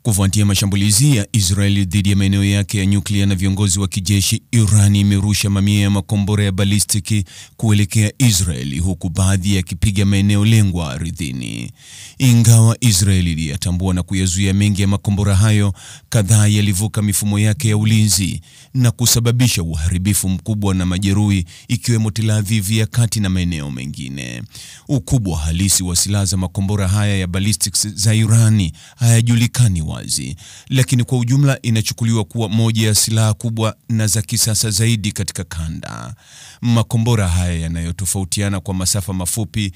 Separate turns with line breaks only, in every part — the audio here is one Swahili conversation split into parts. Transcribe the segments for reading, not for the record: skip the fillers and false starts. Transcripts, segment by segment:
Kufuatia mashambulizi ya Israeli dhidi ya maeneo yake ya nyuklia na viongozi wa kijeshi, Iran imerusha mamia ya makombora ya balistiki kuelekea Israeli, huku baadhi yakipiga maeneo lengwa ardhini. Ingawa Israeli iliyatambua na kuyazuia mengi ya makombora hayo, kadhaa yalivuka mifumo yake ya ulinzi na kusababisha uharibifu mkubwa na majeruhi, ikiwemo Tel Aviv ya kati na maeneo mengine. Ukubwa halisi wa silaha za makombora haya ya ballistics za Irani hayajulikani wazi, lakini kwa ujumla inachukuliwa kuwa moja ya silaha kubwa na za kisasa zaidi katika kanda. Makombora haya yanayotofautiana kwa masafa mafupi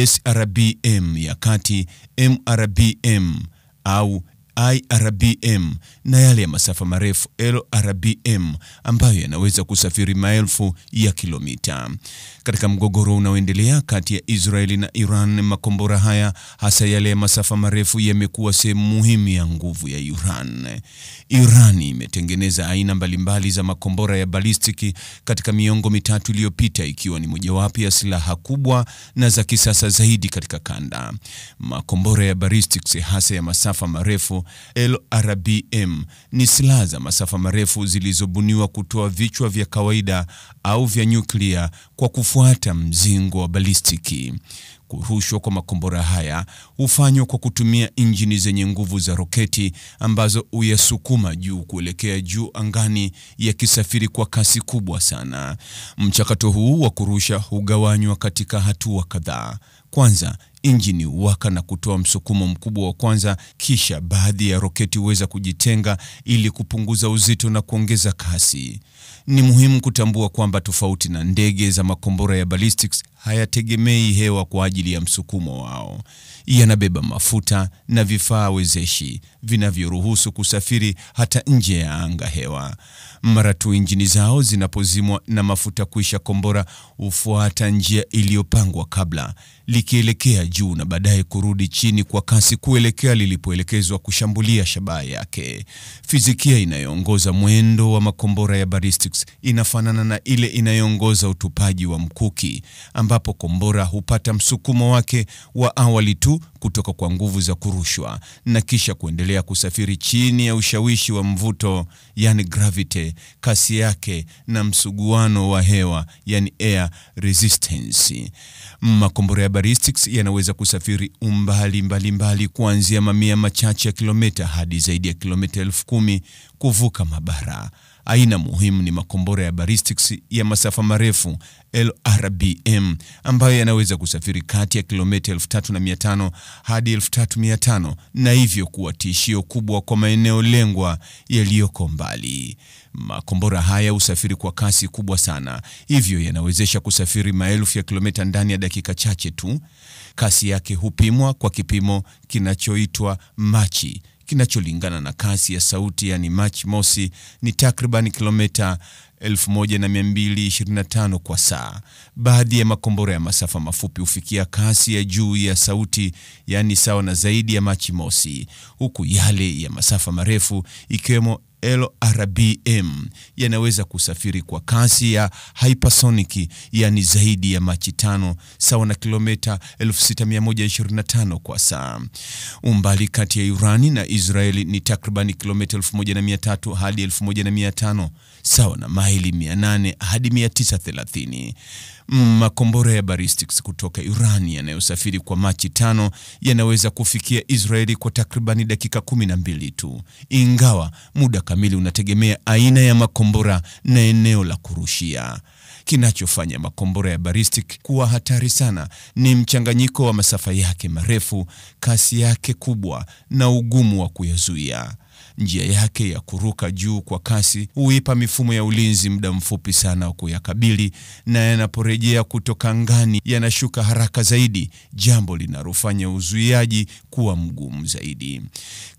SRBM ya kati, MRBM au IRBM, na yale ya masafa marefu LRBM ambayo yanaweza kusafiri maelfu ya kilomita. Katika mgogoro unaoendelea kati ya Israeli na Iran, makombora haya hasa yale ya masafa marefu yamekuwa sehemu muhimu ya nguvu ya Iran. Iran imetengeneza aina mbalimbali za makombora ya balistiki katika miongo mitatu iliyopita, ikiwa ni mojawapo ya silaha kubwa na za kisasa zaidi katika kanda. Makombora ya ballistics hasa ya masafa marefu LRBM ni silaha za masafa marefu zilizobuniwa kutoa vichwa vya kawaida au vya nyuklia kwa kufuata mzingo wa balistiki. Kurushwa kwa makombora haya hufanywa kwa kutumia injini zenye nguvu za roketi ambazo huyasukuma juu kuelekea juu angani, yakisafiri kwa kasi kubwa sana. Mchakato huu wa kurusha hugawanywa katika hatua kadhaa. Kwanza, injini huwaka na kutoa msukumo mkubwa wa kwanza, kisha baadhi ya roketi huweza kujitenga ili kupunguza uzito na kuongeza kasi. Ni muhimu kutambua kwamba tofauti na ndege za makombora ya ballistics, hayategemei hewa kwa ajili ya msukumo wao. Yanabeba mafuta na vifaa wezeshi vinavyoruhusu kusafiri hata nje ya anga hewa. Mara tu injini zao zinapozimwa na mafuta kuisha, kombora hufuata njia iliyopangwa kabla, likielekea juu na baadaye kurudi chini kwa kasi kuelekea lilipoelekezwa kushambulia shabaha yake. Fizikia inayoongoza mwendo wa makombora ya ballistics inafanana na ile inayoongoza utupaji wa mkuki, ambapo kombora hupata msukumo wake wa awali tu kutoka kwa nguvu za kurushwa na kisha kuendelea kusafiri chini ya ushawishi wa mvuto, yani gravity, kasi yake na msuguano wa hewa, yani air resistance. Makombora ya ballistics yanaweza kusafiri umbali mbalimbali kuanzia mamia machache ya kilomita hadi zaidi ya kilomita 10,000 kuvuka mabara. Aina muhimu ni makombora ya ballistics ya masafa marefu LRBM ambayo yanaweza kusafiri kati ya kilomita 3,500 hadi 3,500 na hivyo kuwa tishio kubwa kwa maeneo lengwa yaliyoko mbali. Makombora haya husafiri kwa kasi kubwa sana, hivyo yanawezesha kusafiri maelfu ya kilomita ndani ya dakika chache tu. Kasi yake hupimwa kwa kipimo kinachoitwa Machi, kinacholingana na kasi ya sauti, yani Mach mosi ni takriban kilomita 1225 kwa saa. Baadhi ya makombora ya masafa mafupi hufikia kasi ya juu ya sauti, yani sawa na zaidi ya Mach mosi, huku yale ya masafa marefu ikiwemo LRBM yanaweza kusafiri kwa kasi ya hypersonic, yani zaidi ya Mach 5 sawa na kilomita 6125 kwa saa. Umbali kati ya Irani na Israeli ni takriban kilomita 1300 hadi 1500 sawa na maili 800 hadi 930. Makombora ya ballistics kutoka Irani yanayosafiri kwa Mach 5 yanaweza kufikia Israeli kwa takribani dakika 12 tu, ingawa muda kamili unategemea aina ya makombora na eneo la kurushia. Kinachofanya makombora ya ballistic kuwa hatari sana ni mchanganyiko wa masafa yake marefu, kasi yake kubwa na ugumu wa kuyazuia. Njia yake ya kuruka juu kwa kasi huipa mifumo ya ulinzi muda mfupi sana wa kuyakabili, na yanaporejea kutoka angani yanashuka haraka zaidi, jambo linalofanya uzuiaji kuwa mgumu zaidi.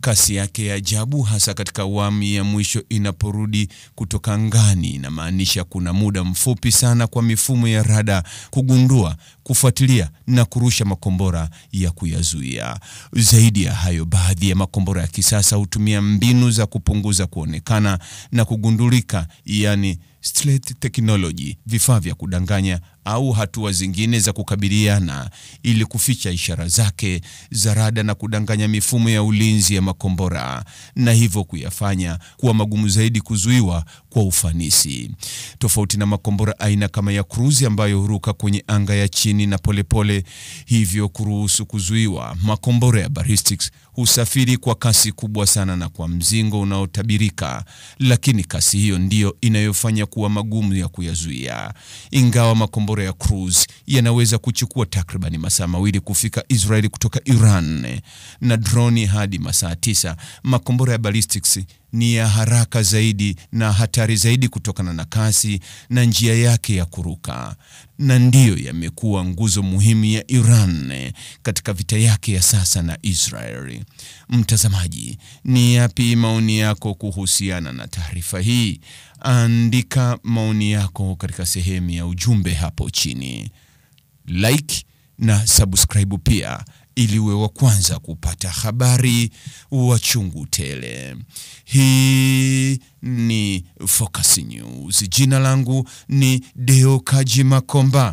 Kasi yake ya ajabu, hasa katika awamu ya mwisho inaporudi kutoka angani, inamaanisha kuna muda mfupi sana kwa mifumo ya rada kugundua, kufuatilia na kurusha makombora ya kuyazuia. Zaidi ya hayo, baadhi ya makombora ya kisasa hutumia mbinu za kupunguza kuonekana na kugundulika, yani stealth technology, vifaa vya kudanganya au hatua zingine za kukabiliana ili kuficha ishara zake za rada na kudanganya mifumo ya ulinzi ya makombora, na hivyo kuyafanya kuwa magumu zaidi kuzuiwa kwa ufanisi. Tofauti na makombora aina kama ya cruise ambayo huruka kwenye anga ya chini na polepole, hivyo kuruhusu kuzuiwa, makombora ya ballistics husafiri kwa kasi kubwa sana na kwa mzingo unaotabirika, lakini kasi hiyo ndiyo inayofanya kuwa magumu ya kuyazuia. Ingawa makombora ya cruise yanaweza kuchukua takriban masaa 2 kufika Israeli kutoka Iran na droni hadi masaa 9, makombora ya ballistics ni ya haraka zaidi na hatari zaidi kutokana na kasi na njia yake ya kuruka, na ndiyo yamekuwa nguzo muhimu ya Iran katika vita yake ya sasa na Israeli. Mtazamaji, ni yapi maoni yako kuhusiana na taarifa hii? Andika maoni yako katika sehemu ya ujumbe hapo chini. Like na subscribe pia ili uwe wa kwanza kupata habari wa chungu tele. Hii ni Focus News. Jina langu ni Deo Kaji Makomba.